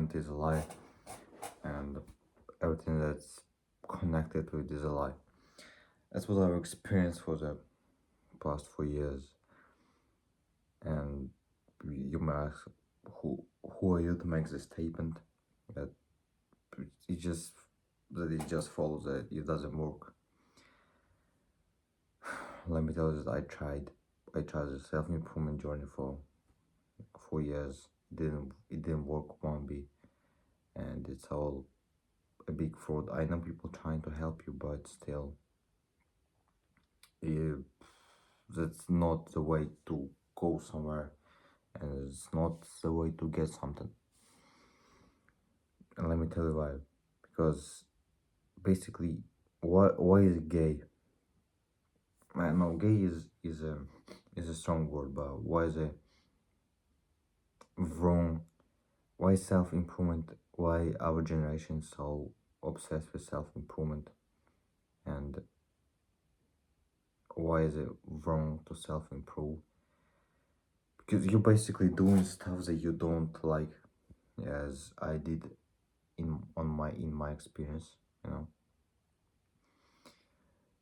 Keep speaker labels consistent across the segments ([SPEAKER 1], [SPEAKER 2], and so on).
[SPEAKER 1] improvement is a lie, and everything that's connected to it is a lie. That's what I've experienced for the past 4 years. And you may ask, who are you to make this statement? That it just follows that it doesn't work. Let me tell you that I tried a self-improvement journey for 4 years. It didn't work one bit, and it's all a big fraud. I know people trying to help you, but still, that's not the way to go somewhere, and it's not the way to get something. And let me tell you why. Because basically, why is gay? I know gay is a strong word, but why is it wrong? Why self-improvement? Why our generation is so obsessed with self-improvement? And why is it wrong to self-improve? Because you're basically doing stuff that you don't like, as I did in my experience, you know.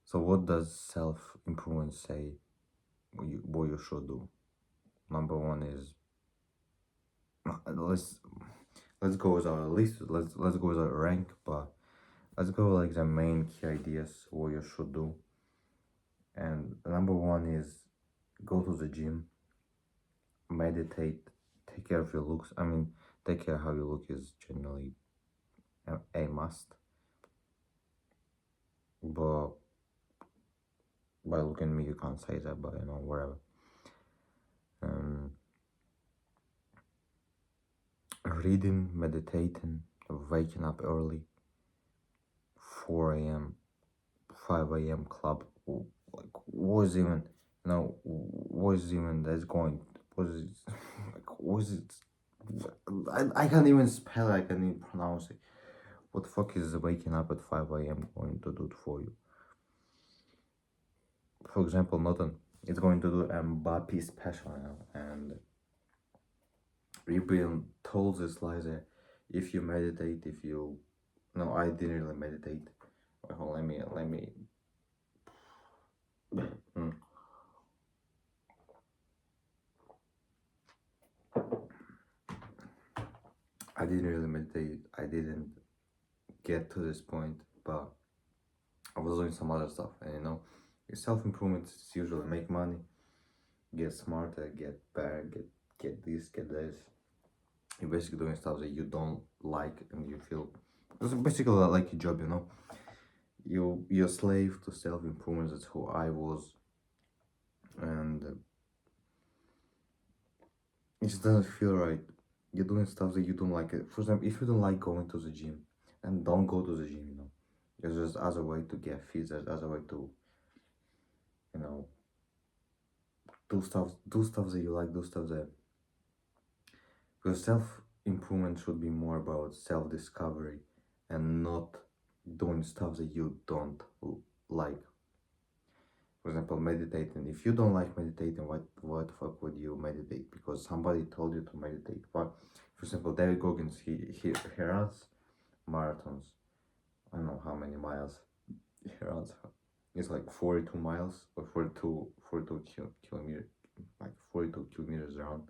[SPEAKER 1] So what does self-improvement say what you should do? Number one is, let's go with our list. Let's go with our rank, but let's go like the main key ideas what you should do. And number one is go to the gym, meditate, take care of your looks. I mean, take care how you look is generally a must. But by looking at me, you can't say that, but you know, whatever. Reading, meditating, waking up early, 4 a.m., 5 a.m. club. Like, what is even, you know, what is even that's going, what is it, like, what is it, I can't even spell it, I can't even pronounce it. What the fuck is waking up at 5 a.m. going to do for you? For example, nothing. It's going to do a Mbappe special, you know, and we've been told this lie that if you meditate, no, I didn't really meditate. Wait, hold on, let me. I didn't really meditate. I didn't get to this point, but I was doing some other stuff, and you know, self-improvement is usually make money, get smarter, get better, get this, get this. You're basically doing stuff that you don't like, and you feel it's basically like a job, you know. You're a slave to self-improvement. That's who I was, and it just doesn't feel right. You're doing stuff that you don't like. For example, if you don't like going to the gym, then don't go to the gym, you know. There's just other way to get fit. There's other way to, you know, do stuff that you like, do stuff that, because self-improvement should be more about self-discovery and not doing stuff that you don't like. For example, meditating. If you don't like meditating, what the fuck would you meditate? Because somebody told you to meditate. But for example, David Goggins, he runs marathons. I don't know how many miles he runs. It's like 42 miles or 42 kilometers, like 42 kilometers around.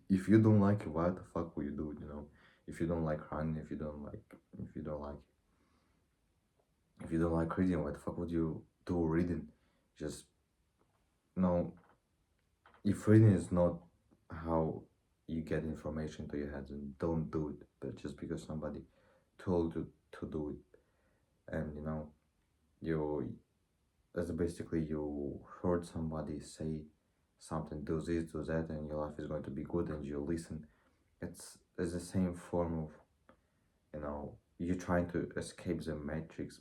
[SPEAKER 1] If you don't like it, why the fuck would you do it? You know, if you don't like running, if you don't like reading, why the fuck would you do reading? Just no. If reading is not how you get information to your head, then don't do it. But just because somebody told you to do it, and you know, that's basically you heard somebody say something, do this, do that, and your life is going to be good, and you listen. It's the same form of, you know, you're trying to escape the matrix,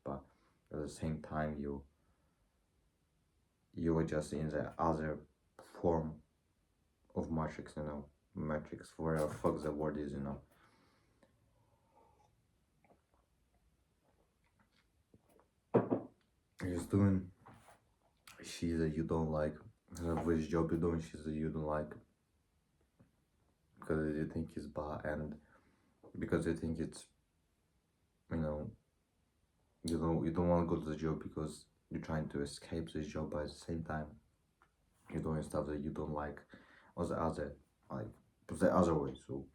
[SPEAKER 1] but at the same time you are just in the other form of matrix, you know, matrix, whatever fuck the word is, you know. You're just doing shit that you don't like, which job you're doing shit that you don't like, because you think it's bad, and because you think it's, you know, you don't want to go to the job because you're trying to escape this job, but at the same time you're doing stuff that you don't like, or the other, like the other way. So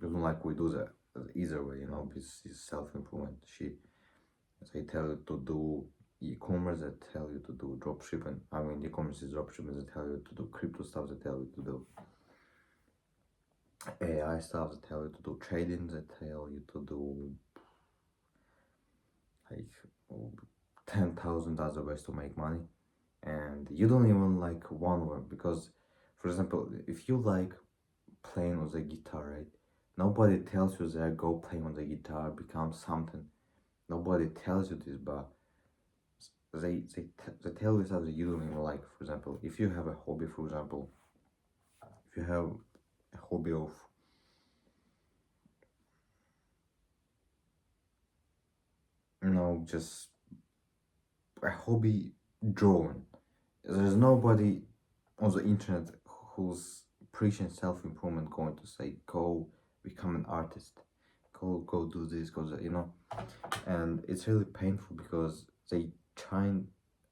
[SPEAKER 1] you don't like we do the either way, you know. It's self-improvement. They tell you to do e-commerce, they tell you to do dropshipping. I mean, e-commerce is dropshipping. They tell you to do crypto stuff. They tell you to do AI stuff. They tell you to do trading. They tell you to do like 10,000 other ways to make money, and you don't even like one of them because, for example, if you like playing on the guitar, right? Nobody tells you that go playing on the guitar become something. Nobody tells you this, but they tell you stuff that you don't even like. For example, if you have a hobby, for example, if you have a hobby of, just a hobby drawing, there's nobody on the internet who's preaching self-improvement going to say go become an artist, go do this, go that, and it's really painful because they trying,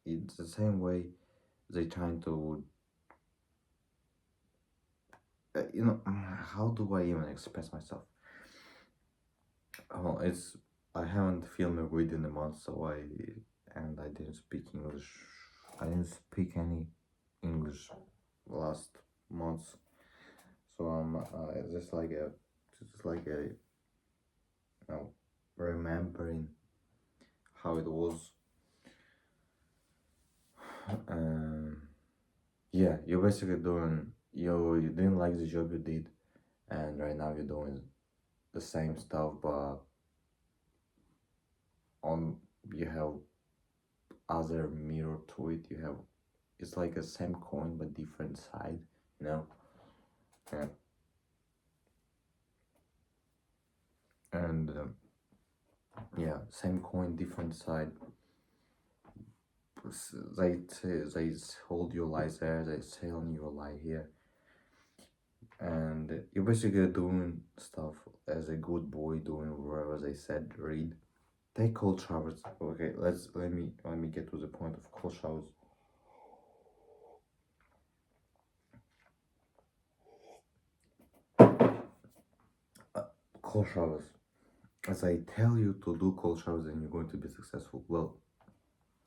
[SPEAKER 1] it's the same way they trying to, how do I even express myself? Oh, I haven't filmed a video in a month, so I didn't speak English. I didn't speak any English last month, so I'm just like a, remembering how it was. Um, yeah, you're basically doing, you didn't like the job you did, and right now you're doing the same stuff, but on you have other mirror to it. You have, it's like a same coin but different side, you know. Yeah. And yeah, same coin, different side. They hold your lies there, they sell your lie here, and you're basically doing stuff as a good boy, doing whatever they said. Read, take cold showers. Okay, let me get to the point of cold showers. Cold showers. As I tell you to do cold showers, then you're going to be successful. Well,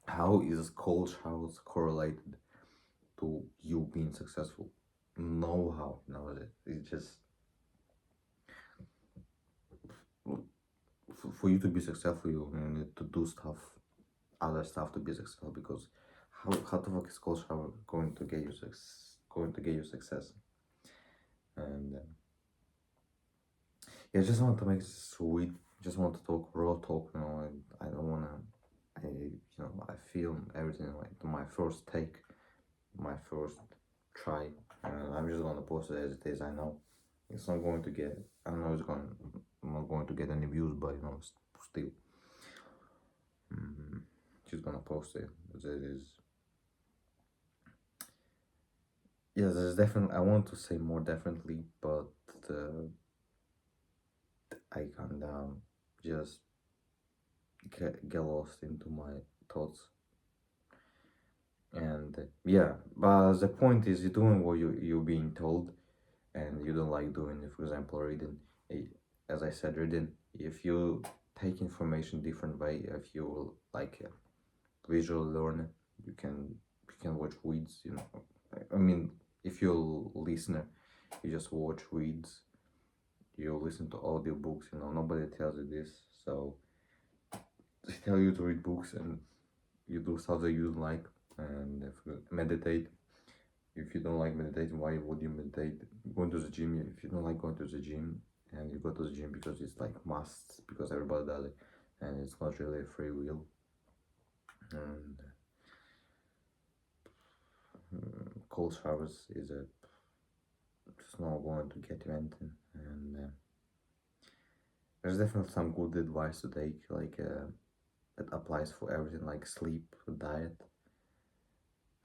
[SPEAKER 1] how is cold showers correlated to you being successful? No, how nowadays. It's just for you to be successful, you need to do stuff, other stuff to be successful. Because how the fuck is cold shower going to get you success? And yeah, I just want to make this sweet. Just want to talk raw talk. I don't wanna. I film everything like my first take, my first try, and I'm just gonna post it as it is. I know it's not going to get. I know I'm not going to get any views, but still, mm, just gonna post it as it is. Yeah, there's definitely. I want to say more definitely, but I kind of just get lost into my thoughts. And yeah, but the point is, you're doing what you're being told, and you don't like doing it. For example, reading. As I said, reading. If you take information different way, if you like visual learner, you can watch reads. I mean, if you're a listener, you just watch reads. You listen to audiobooks. Nobody tells you this, so they tell you to read books, and you do stuff that you don't like, and if you meditate. If you don't like meditating, why would you meditate? Going to the gym, if you don't like going to the gym, and you go to the gym because it's like must, because everybody does it, and it's not really a free will. And cold showers is it's not going to get you anything. And there's definitely some good advice to take, like that applies for everything, like sleep, diet.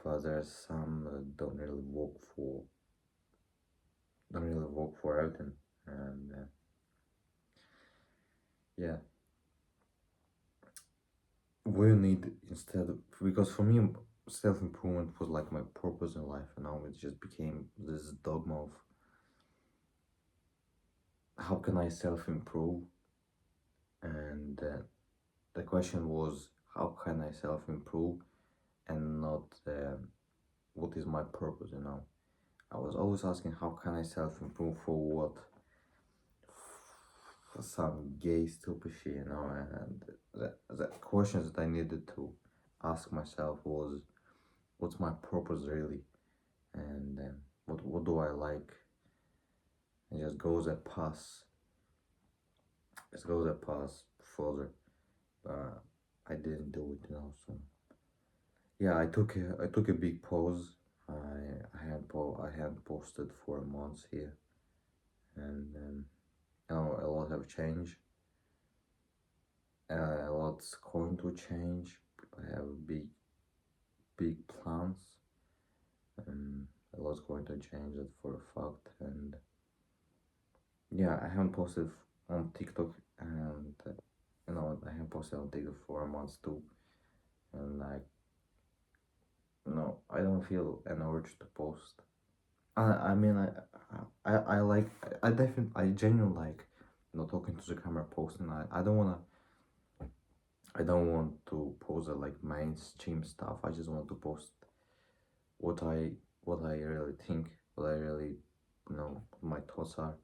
[SPEAKER 1] But there's some that don't really work for don't really work for everything. And yeah, what you need instead of, because for me, self improvement was like my purpose in life, and now it just became this dogma of how can I self improve, and the question was how can I self improve, and not what is my purpose, you know. I was always asking how can I self improve for what, for some gay stupid shit, you know. And the questions that I needed to ask myself was what's my purpose really, and what do I like, and just goes and pass, just goes and pass further. But I didn't do it, you know. So yeah, I took a big pause. I hadn't posted for months here, and you know, a lot have changed. A lot's going to change. I have big plans, and a lot's going to change, that for a fact. And yeah, I haven't posted on TikTok, and you know, I haven't posted on TikTok for months too, and like, no, I don't feel an urge to post. I mean, I like, I definitely, I genuinely like, you know, talking to the camera, posting. I don't want to post like mainstream stuff. I just want to post what I what I really think, what I really, you know, my thoughts are.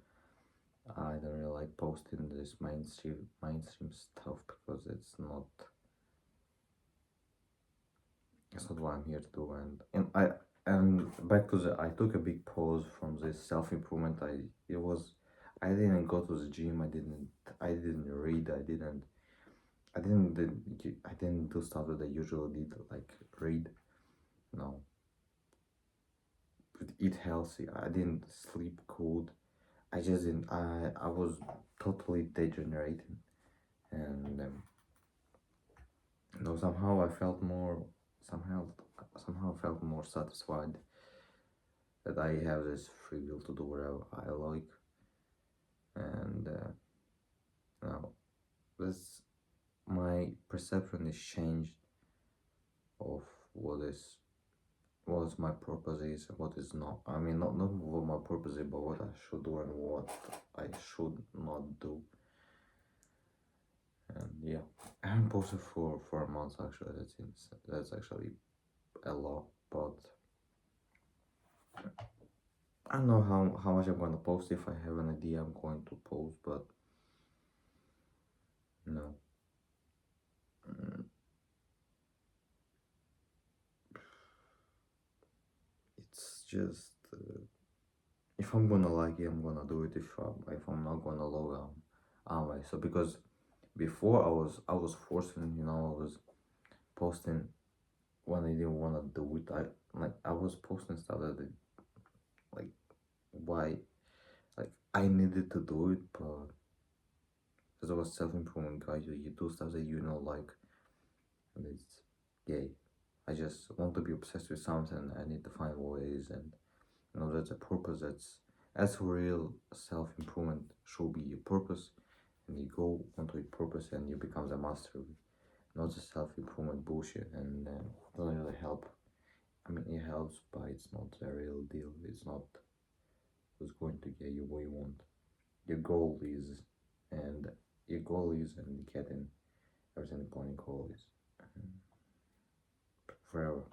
[SPEAKER 1] I don't really like posting this mainstream stuff because it's not what I'm here to do. And back to the, I took a big pause from this self improvement. I didn't go to the gym. I didn't read. I didn't do stuff that I usually did, like read. No, eat healthy. I didn't sleep good. I just didn't. I was totally degenerating, and you know, somehow somehow felt more satisfied that I have this free will to do whatever I like. And now this, my perception is changed of what is what my purpose is and what is not. I mean, not what my purpose is, but what I should do and what I should not do. And yeah, I haven't posted for a month actually. That's actually a lot, but I don't know how much I'm gonna post. If I have an idea, I'm going to post, but no. Mm, it's just if I'm gonna like it, I'm gonna do it. If I'm not gonna log on, anyway. So because before I was forcing, you know, I was posting when I didn't wanna do it. I was posting stuff that like why, like I needed to do it, but because I was self-improvement guy, you do stuff that you know, like, and it's gay. I just want to be obsessed with something. I need to find ways, and you know, that's a purpose. That's real self-improvement should be your purpose, and you go onto your purpose and you become the master of it, not the self-improvement bullshit. And doesn't really help. I mean, it helps, but it's not the real deal. It's not what's going to get you where you want. Your goal is, and your goal is, and getting everything the point goal is forever.